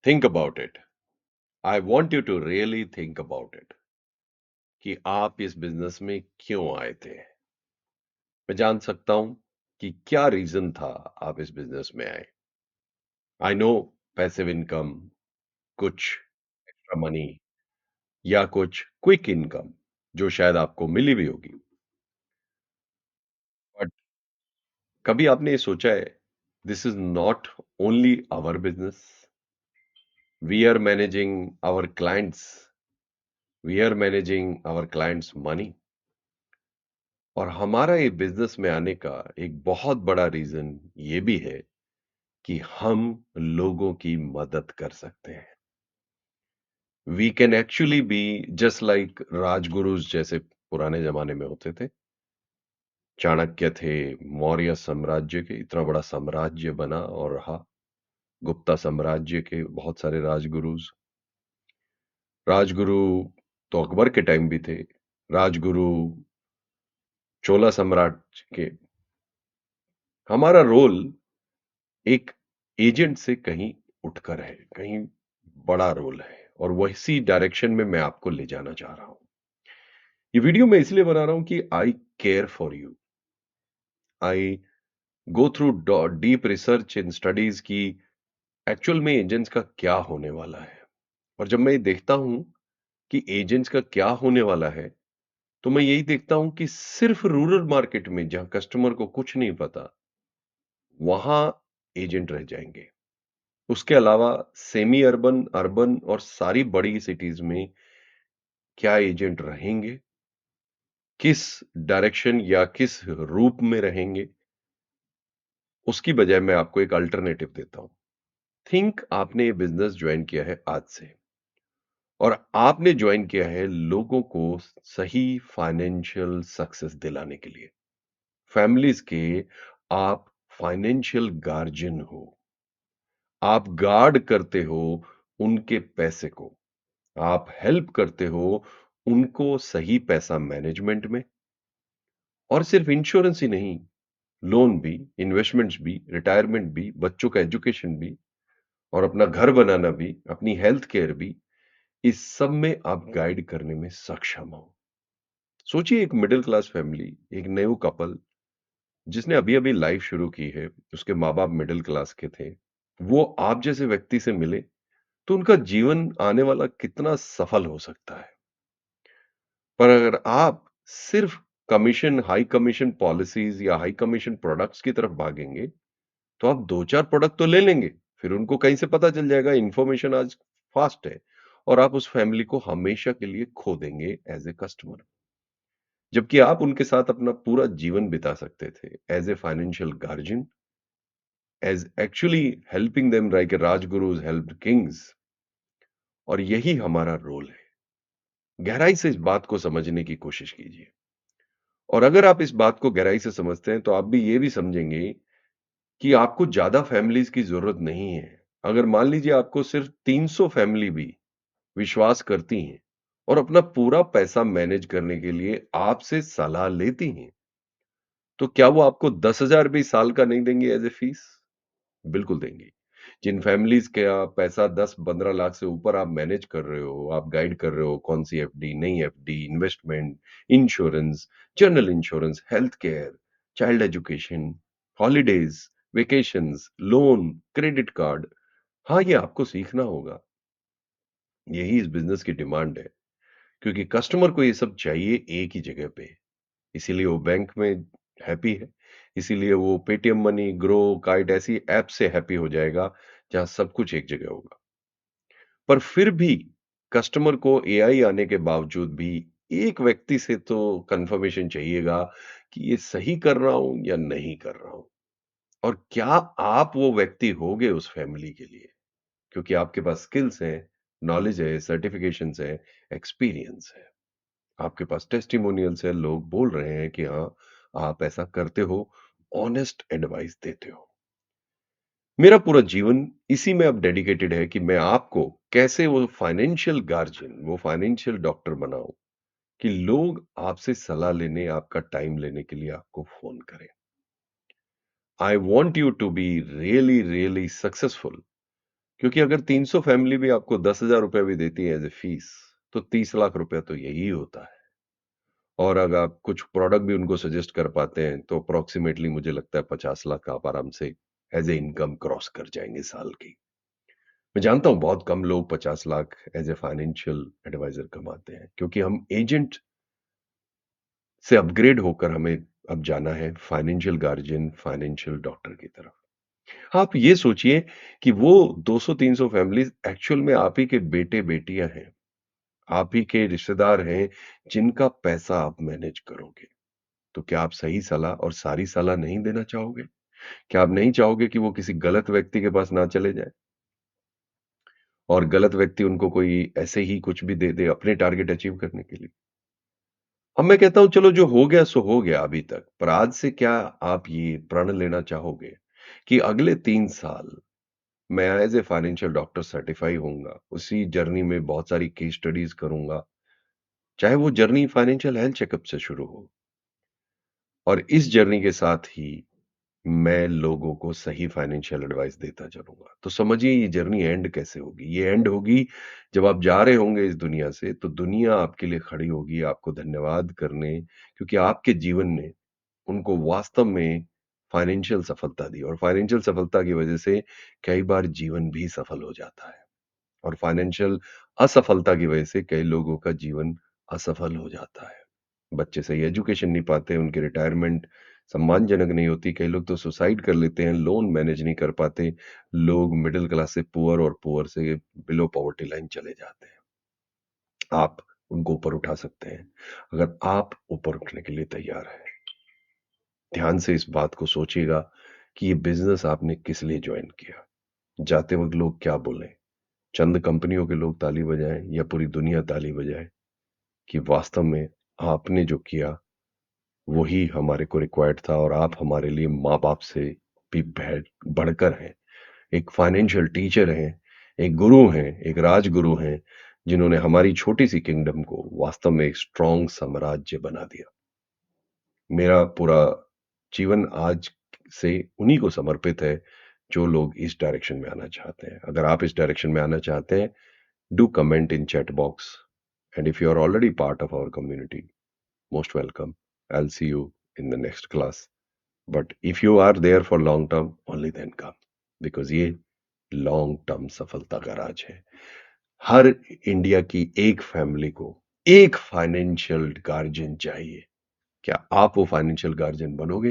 Think about it. I want you to really think about it कि आप इस business में क्यों आए थे। मैं जान सकता हूं कि क्या रीजन था आप इस बिजनेस में आए। आई नो, पैसिव इनकम, कुछ एक्स्ट्रा मनी या कुछ क्विक इनकम जो शायद आपको मिली भी होगी। बट कभी आपने ये सोचा है, this is not only our business, we are managing our clients, we are managing our clients money. और हमारा ये बिज़नेस में आने का एक बहुत बड़ा रीज़न ये भी है कि हम लोगों की मदद कर सकते हैं। We can actually be just like Rajgurus जैसे पुराने ज़माने में होते थे। चाणक्य थे, मौर्य साम्राज्य के इतना बड़ा साम्राज्य बना और रहा। गुप्ता साम्राज्य के बहुत सारे राजगुरुज़। राजगुरु तो अकबर के टाइम भी थे। राजगुरु चोला साम्राज्य के। हमारा रोल एक एजेंट से कहीं उठकर है, कहीं बड़ा रोल है और वैसी डायरेक्शन में मैं आपको ले जाना चाह रहा हूँ। ये वीडियो मैं इसलिए बना रहा हूँ कि I care for you. I go through deep research in studies की एक्चुअल में एजेंट्स का क्या होने वाला है। और जब मैं ये देखता हूँ कि एजेंट्स का क्या होने वाला है, तो मैं यही देखता हूँ कि सिर्फ रूरल मार्केट में जहाँ कस्टमर को कुछ नहीं पता, वहां एजेंट रह जाएंगे। उसके अलावा सेमी अर्बन, अर्बन और सारी बड़ी सिटीज में क्या एजेंट रहेंगे, किस डायरेक्शन या किस रूप में रहेंगे, उसकी बजाय मैं आपको एक अल्टरनेटिव देता हूं। थिंक आपने ये बिजनेस ज्वाइन किया है आज से और आपने ज्वाइन किया है लोगों को सही फाइनेंशियल सक्सेस दिलाने के लिए। फैमिलीज के आप फाइनेंशियल गार्जियन हो। आप गार्ड करते हो उनके पैसे को। आप हेल्प करते हो उनको सही पैसा मैनेजमेंट में। और सिर्फ इंश्योरेंस ही नहीं, लोन भी, इन्वेस्टमेंट्स भी, रिटायरमेंट भी, बच्चों का एजुकेशन भी और अपना घर बनाना भी, अपनी हेल्थ केयर भी, इस सब में आप गाइड करने में सक्षम हो। सोचिए, एक मिडिल क्लास फैमिली, एक न्यू कपल जिसने अभी अभी लाइफ शुरू की है, उसके माँ बाप मिडिल क्लास के थे, वो आप जैसे व्यक्ति से मिले तो उनका जीवन आने वाला कितना सफल हो सकता है। पर अगर आप सिर्फ कमीशन, हाई कमीशन पॉलिसीज या हाई कमीशन प्रोडक्ट्स की तरफ भागेंगे, तो आप 2-4 प्रोडक्ट तो ले लेंगे, फिर उनको कहीं से पता चल जाएगा, इन्फॉर्मेशन आज फास्ट है और आप उस फैमिली को हमेशा के लिए खो देंगे एज़ अ कस्टमर। जबकि आप उनके साथ अपना पूरा जीवन बिता सकते थे as a financial guardian, as actually helping them like Rajgurus helped kings. और यही हमारा रोल है। गहराई से इस बात को समझने की कोशिश कीजिए। और अगर आप इस बात को गहराई से समझते हैं, तो आप भी ये भी समझेंगे कि आपको ज़्यादा फैमिलीज़ की ज़रूरत नहीं है। अगर मान लीजिए आपको सिर्फ 300 फैमिली भी विश्वास करती हैं और अपना पूरा पैसा मैनेज करने के लिए आपसे सलाह लेती हैं, तो क्या वो आपको 10,000 भी साल का नहीं देंगी एज़ अ फीस? बिल्कुल देंगी। जिन फैमिलीज़ का पैसा 10-15 लाख से ऊपर आप मैनेज कर रहे हो, आप गाइड कर रहे हो कौन-सी एफडी, नई FD, investment, insurance, general insurance, health care, child education, holidays, vacations, loan, credit card. हाँ, ये आपको सीखना होगा। यही इस बिज़नेस की डिमांड है, क्योंकि कस्टमर को ये सब चाहिए एक ही जगह पे। इसीलिए वो बैंक में हैप्पी है, इसीलिए वो पेटीएम मनी, ग्रो, काइट ऐसी ऐप से हैप्पी हो जाएगा, जहाँ सब कुछ एक जगह होगा। पर फिर भी कस्टमर को एआई आने के बावजूद भी एक व्यक्ति से तो कन्फर्मेशन चाहिएगा कि ये सही कर रहा हूँ या नहीं कर रहा हूँ। और क्या आप वो व्यक्ति होगे उस फैमिली के लिए? क्योंकि आपके पास स्किल्स हैं, नॉलेज है, सर्टिफिकेशंस है, एक्सपीरियंस है। आपके पास टेस्टिमोनियल्स है, लोग बोल रहे हैं कि हाँ, आप ऐसा करते हो, ऑनेस्ट एडवाइस देते हो। मेरा पूरा जीवन इसी में अब डेडिकेटेड है कि मैं आपको कैसे वो फाइनेंशियल गार्जियन, वो फाइनेंशियल डॉक्टर बनाऊं कि लोग आपसे सलाह लेने, आपका टाइम लेने के लिए आपको फ़ोन करें। I want you to be really, really successful क्योंकि अगर 300 फैमिली भी आपको 10,000 रुपए भी देती है एज़ ए फीस, तो 30 लाख रुपया तो यही होता है। और अगर आप कुछ प्रोडक्ट भी उनको सजेस्ट कर पाते हैं, तो अप्रॉक्सिमेटली मुझे लगता है 50 लाख आप आराम से एज़ ए इनकम क्रॉस कर जाएँगे साल की। मैं जानता हूँ बहुत कम लोग 50 lakh as a financial advisor कमाते हैं, क्योंकि हम एजेंट से अपग्रेड होकर हमें अब जाना है फाइनेंशियल गार्जियन, फाइनेंशियल डॉक्टर की तरफ। आप ये सोचिए कि वो 200-300 फैमिलीज़ एक्चुअल में आप ही के बेटे-बेटियाँ हैं, आप ही के रिश्तेदार हैं, जिनका पैसा आप मैनेज करोगे। तो क्या आप सही सलाह और सारी सलाह नहीं देना चाहोगे? क्या आप नहीं चाहोगे कि वो किसी गलत व्यक्ति के पास ना चले जाएँ और गलत व्यक्ति उनको कोई ऐसे ही कुछ भी दे दे अपने टारगेट अचीव करने के लिए? अब मैं कहता हूँ चलो जो हो गया सो हो गया अभी तक, पर आज से क्या आप ये प्रण लेना चाहोगे कि अगले 3 साल मैं एज़ ए फाइनेंशियल डॉक्टर सर्टिफ़ाई होऊँगा, उसी जर्नी में बहुत सारी केस स्टडीज़ करूँगा, चाहे वो जर्नी फाइनेंशियल हेल्थ चेकअप से शुरू हो और इस जर्नी के साथ ही मैं लोगों को सही फाइनेंशियल एडवाइस देता चलूँगा। तो समझिए ये जर्नी एंड कैसे होगी? ये एंड होगी जब आप जा रहे होंगे इस दुनिया से, तो दुनिया आपके लिए खड़ी होगी आपको धन्यवाद करने, क्योंकि आपके जीवन ने उनको वास्तव में फाइनेंशियल सफलता दी और फाइनेंशियल सफलता की वजह से कई बार जीवन भी सफल हो जाता है और फाइनेंशियल असफलता की वजह से कई लोगों का जीवन असफल हो जाता है। बच्चे सही एजुकेशन नहीं पाते, उनकी रिटायरमेंट सम्मानजनक नहीं होती, कई लोग तो सुसाइड कर लेते हैं, लोन मैनेज नहीं कर पाते, लोग मिडल क्लास से पुअर और पुअर से बिलो पॉवर्टी लाइन चले जाते हैं। आप उनको ऊपर उठा सकते हैं, अगर आप ऊपर उठने के लिए तैयार हैं। ध्यान से इस बात को सोचिएगा कि ये बिज़नेस आपने किस लिए जॉइन किया? जाते वक़्त लोग क्या बोलें? चंद कंपनियों के लोग ताली बजाएँ या पूरी दुनिया ताली बजाए कि वास्तव में आपने जो किया, वही हमारे को रिक्वायर्ड था और आप हमारे लिए माँ-बाप से भी बढ़कर हैं। एक फाइनेंशियल टीचर हैं, एक गुरु हैं, एक राजगुरु हैं, जिन्होंने हमारी छोटी-सी किंगडम को वास्तव में एक स्ट्रॉन्ग साम्राज्य बना दिया। मेरा पूरा जीवन आज से उन्हीं को समर्पित है, जो लोग इस डायरेक्शन में आना चाहते हैं। अगर आप इस डायरेक्शन में आना चाहते हैं, do comment in chat box, and if you are already part of our community, most welcome. I'll see you in the next class. But if you are there for long term, only then come, because ये long term सफलता का राज है। हर India की एक family को एक financial guardian चाहिए। क्या आप वो फाइनेंशियल गार्जियन बनोगे?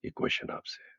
ये क्वेश्चन आपसे है।